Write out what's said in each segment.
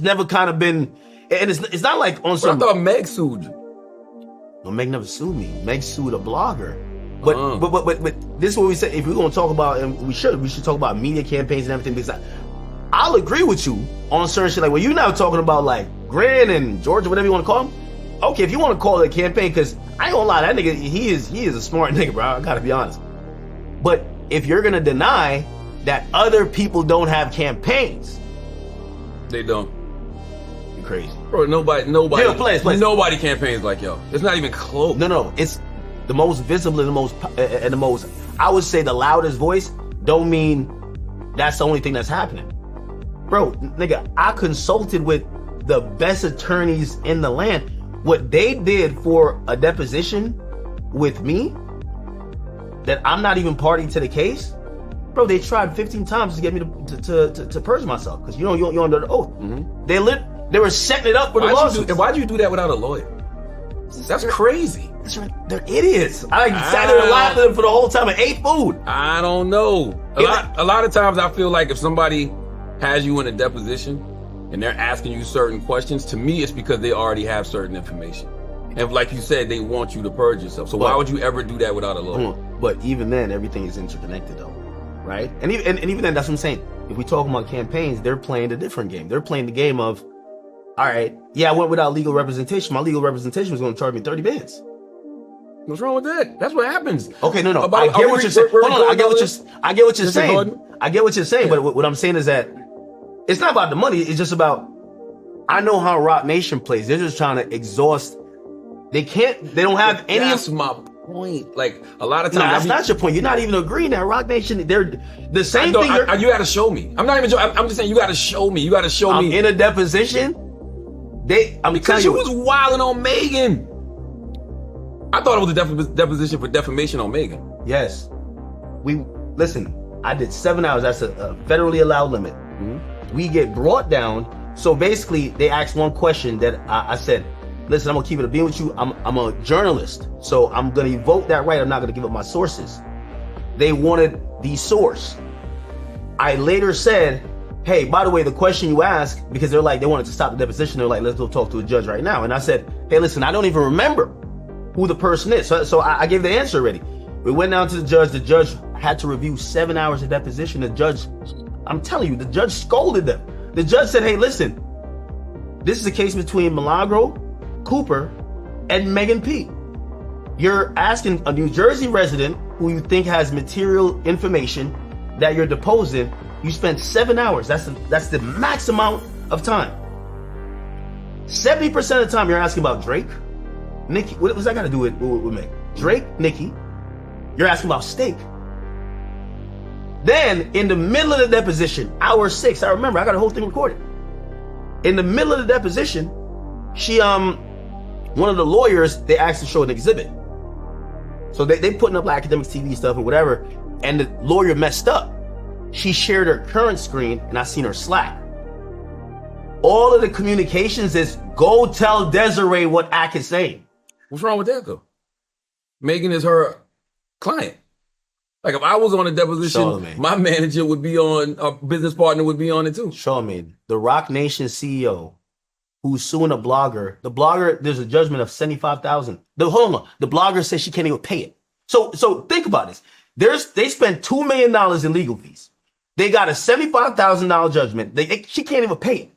never kind of been, and it's not like on some. I thought Meg sued you. No, Meg never sued me. Meg sued a blogger. But this is what we say. If we're gonna talk about, and we should talk about media campaigns and everything, because I'll agree with you on certain shit. Like when you're now talking about like Grant and Georgia, whatever you want to call him. Okay, if you want to call it a campaign, because I ain't gonna lie, that nigga, he is a smart nigga, bro. I gotta be honest. But if you're gonna deny that other people don't have campaigns, they don't. You're crazy, bro. Nobody. Yeah, please. Nobody campaigns like yo. It's not even close. No. It's the most visible and the most. I would say the loudest voice. Don't mean that's the only thing that's happening, bro. Nigga, I consulted with the best attorneys in the land. What they did for a deposition with me, that I'm not even party to the case, bro. They tried 15 times to get me to purge myself because you're under the oath. Mm-hmm. They were setting it up for the lawsuit. Why'd you do that without a lawyer? That's crazy. That's right. They're idiots. I sat there and laughed at them for the whole time and ate food. I don't know. A lot of times I feel like if somebody has you in a deposition and they're asking you certain questions, to me, it's because they already have certain information. And like you said, they want you to purge yourself. So why would you ever do that without a lawyer? But even then, everything is interconnected though, right? And even then, that's what I'm saying. If we talk about campaigns, they're playing a different game. They're playing the game of, all right, yeah, I went without legal representation. My legal representation was going to charge me 30 bands. What's wrong with that? That's what happens. Okay, no. I get what you're saying. Hold on, I get what you're saying. I get what you're saying, but what I'm saying is that it's not about the money. It's just about, I know how Rock Nation plays. They're just trying to exhaust. They don't have any. That's my point. Like a lot of times. No, that's not your point. You're not even agreeing that Rock Nation, they're the same thing. You got to show me. I'm not even joking. I'm just saying you got to show me. You got to show me. In a deposition, because you was wilding on Megan. I thought it was a deposition for defamation on Megan. Yes. Listen, I did 7 hours. That's a federally allowed limit. Mm-hmm. We get brought down. So basically, they asked one question that I said, listen, I'm going to keep it a being with you. I'm a journalist. So I'm going to evoke that right. I'm not going to give up my sources. They wanted the source. I later said, hey, by the way, the question you asked, because they wanted to stop the deposition. They're like, let's go talk to a judge right now. And I said, hey, listen, I don't even remember who the person is. So I gave the answer already. We went down to the judge. The judge had to review 7 hours of deposition. The judge, I'm telling you, the judge scolded them. The judge said, hey, listen, this is a case between Milagro, Cooper, and Megan P. You're asking a New Jersey resident who you think has material information that you're deposing. You spent 7 hours. That's the max amount of time. 70% of the time you're asking about Drake, Nicki. What's that got to do with me? Drake, Nicki. You're asking about steak. Then in the middle of the deposition, hour 6, I remember I got the whole thing recorded. In the middle of the deposition, she one of the lawyers, they asked to show an exhibit. So they putting up like academic TV stuff and whatever, and the lawyer messed up. She shared her current screen and I seen her Slack. All of the communications is go tell Desiree what Ack is saying. What's wrong with that though? Megan is her client. Like if I was on a deposition, Charlamagne, my manager would be on, a business partner would be on it too. Charlamagne, the Rock Nation CEO who's suing a blogger, there's a judgment of $75,000. Hold on, the blogger says she can't even pay it. So think about this. They spent $2 million in legal fees. They got a $75,000 judgment. She can't even pay it.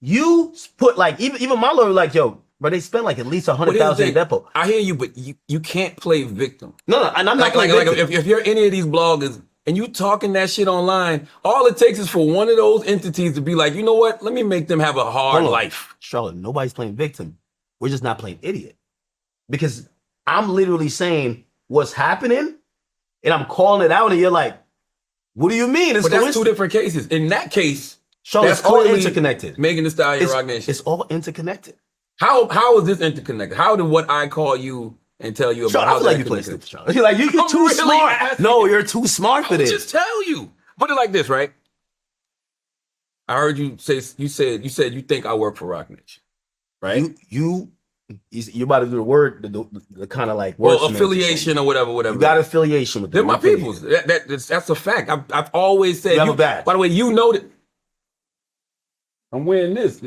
You put like, even my lawyer like, yo, but they spent like at least $100,000 in depot. I hear you, but you can't play victim. No, and I'm not playing victim. Like if you're any of these bloggers and you talking that shit online, all it takes is for one of those entities to be like, you know what? Let me make them have a hard life. Charlotte, nobody's playing victim. We're just not playing idiot. Because I'm literally saying what's happening and I'm calling it out and you're like, what do you mean? But that's two different cases. In that case, Charlotte, it's all interconnected. Megan Thee Stallion, Rock Nation. It's all interconnected. How is this interconnected? How did what I call you and tell you about how you play stupid, Charlotte. You're like, you're too really smart. Asking. No, you're too smart for this. Just tell you. Put it like this, right? I heard you say you said you think I work for Rock Nation, right? You're about to do the word, the kind of like affiliation or whatever. You got affiliation with them. They're my peoples. That's a fact. I've always said. You have a badge. By the way, you know that. I'm wearing this.